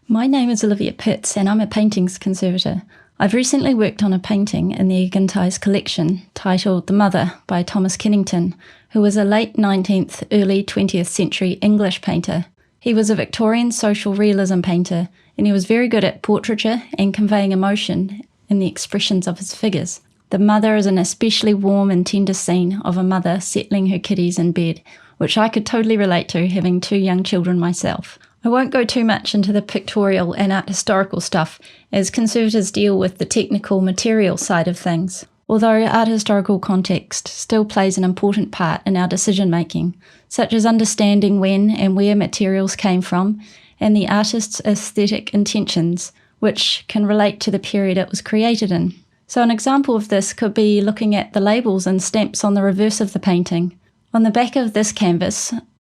My name is Olivia Pitts and I'm a paintings conservator. I've recently worked on a painting in the Aigantighe collection titled The Mother by Thomas Kennington, who was a late 19th, early 20th century English painter. He was a Victorian social realism painter and he was very good at portraiture and conveying emotion in the expressions of his figures. The Mother is an especially warm and tender scene of a mother settling her kiddies in bed, which I could totally relate to, having 2 young children myself. I won't go too much into the pictorial and art historical stuff, as conservators deal with the technical material side of things, although art historical context still plays an important part in our decision making, such as understanding when and where materials came from, and the artist's aesthetic intentions, which can relate to the period it was created in. So an example of this could be looking at the labels and stamps on the reverse of the painting. On the back of this canvas,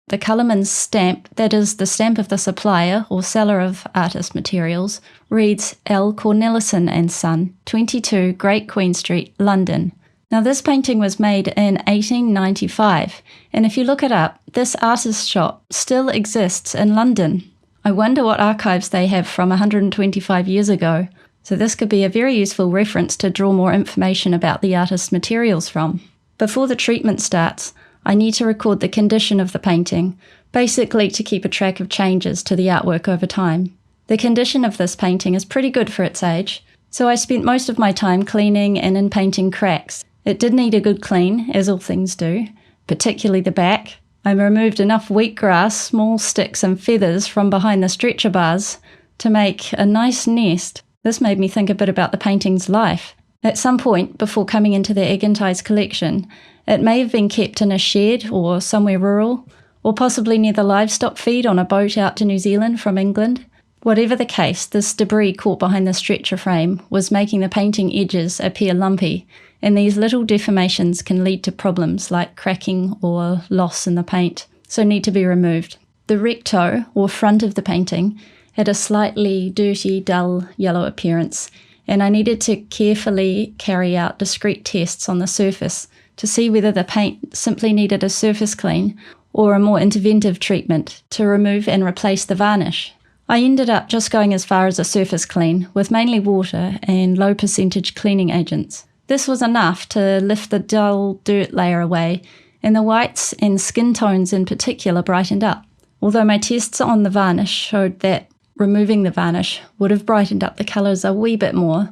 the colourman's stamp, that is the stamp of the supplier or seller of artist materials, reads L. Cornelissen and Son, 22 Great Queen Street, London. Now this painting was made in 1895, and if you look it up, this artist's shop still exists in London. I wonder what archives they have from 125 years ago, so this could be a very useful reference to draw more information about the artist's materials from. Before the treatment starts, I need to record the condition of the painting, basically to keep a track of changes to the artwork over time. The condition of this painting is pretty good for its age, so I spent most of my time cleaning and in-painting cracks. It did need a good clean, as all things do, particularly the back. I removed enough wheatgrass, small sticks and feathers from behind the stretcher bars to make a nice nest. This made me think a bit about the painting's life. At some point before coming into the Aigantighe collection, it may have been kept in a shed or somewhere rural, or possibly near the livestock feed on a boat out to New Zealand from England. Whatever the case, this debris caught behind the stretcher frame was making the painting edges appear lumpy, and these little deformations can lead to problems like cracking or loss in the paint, so need to be removed. The recto, or front of the painting, had a slightly dirty, dull yellow appearance, and I needed to carefully carry out discrete tests on the surface to see whether the paint simply needed a surface clean or a more interventive treatment to remove and replace the varnish. I ended up just going as far as a surface clean with mainly water and low percentage cleaning agents. This was enough to lift the dull dirt layer away, and the whites and skin tones in particular brightened up. Although my tests on the varnish showed that removing the varnish would have brightened up the colours a wee bit more,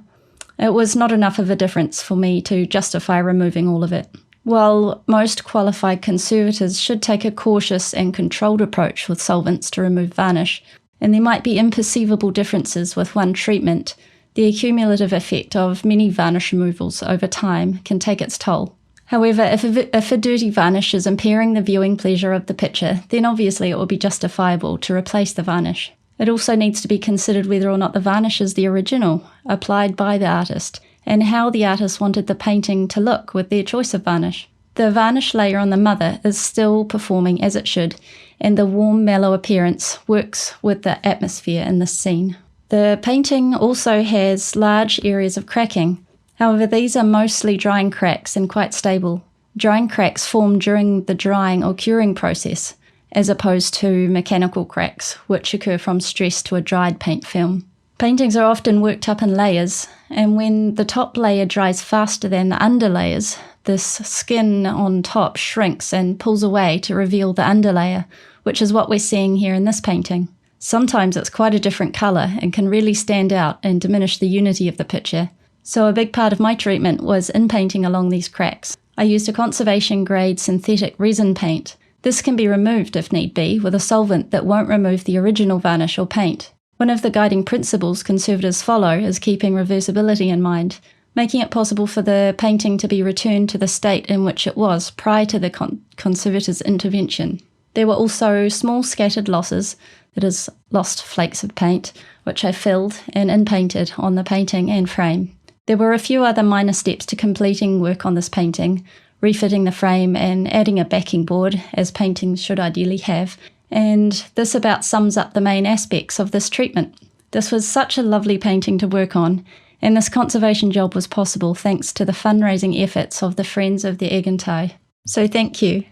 it was not enough of a difference for me to justify removing all of it. While most qualified conservators should take a cautious and controlled approach with solvents to remove varnish, and there might be imperceivable differences with one treatment, the accumulative effect of many varnish removals over time can take its toll. However, if a dirty varnish is impairing the viewing pleasure of the picture, then obviously it will be justifiable to replace the varnish. It also needs to be considered whether or not the varnish is the original, applied by the artist, and how the artist wanted the painting to look with their choice of varnish. The varnish layer on the Mother is still performing as it should, and the warm, mellow appearance works with the atmosphere in this scene. The painting also has large areas of cracking. However, these are mostly drying cracks and quite stable. Drying cracks form during the drying or curing process, as opposed to mechanical cracks, which occur from stress to a dried paint film. Paintings are often worked up in layers, and when the top layer dries faster than the underlayers, this skin on top shrinks and pulls away to reveal the underlayer, which is what we're seeing here in this painting. Sometimes it's quite a different colour and can really stand out and diminish the unity of the picture. So a big part of my treatment was in painting along these cracks. I used a conservation-grade synthetic resin paint. This can be removed if need be with a solvent that won't remove the original varnish or paint. One of the guiding principles conservators follow is keeping reversibility in mind, making it possible for the painting to be returned to the state in which it was prior to the conservator's intervention. There were also small scattered losses, that is, lost flakes of paint, which I filled and in-painted on the painting and frame. There were a few other minor steps to completing work on this painting, refitting the frame and adding a backing board, as paintings should ideally have, and this about sums up the main aspects of this treatment. This was such a lovely painting to work on, and this conservation job was possible thanks to the fundraising efforts of the Friends of the Aigantighe. So thank you.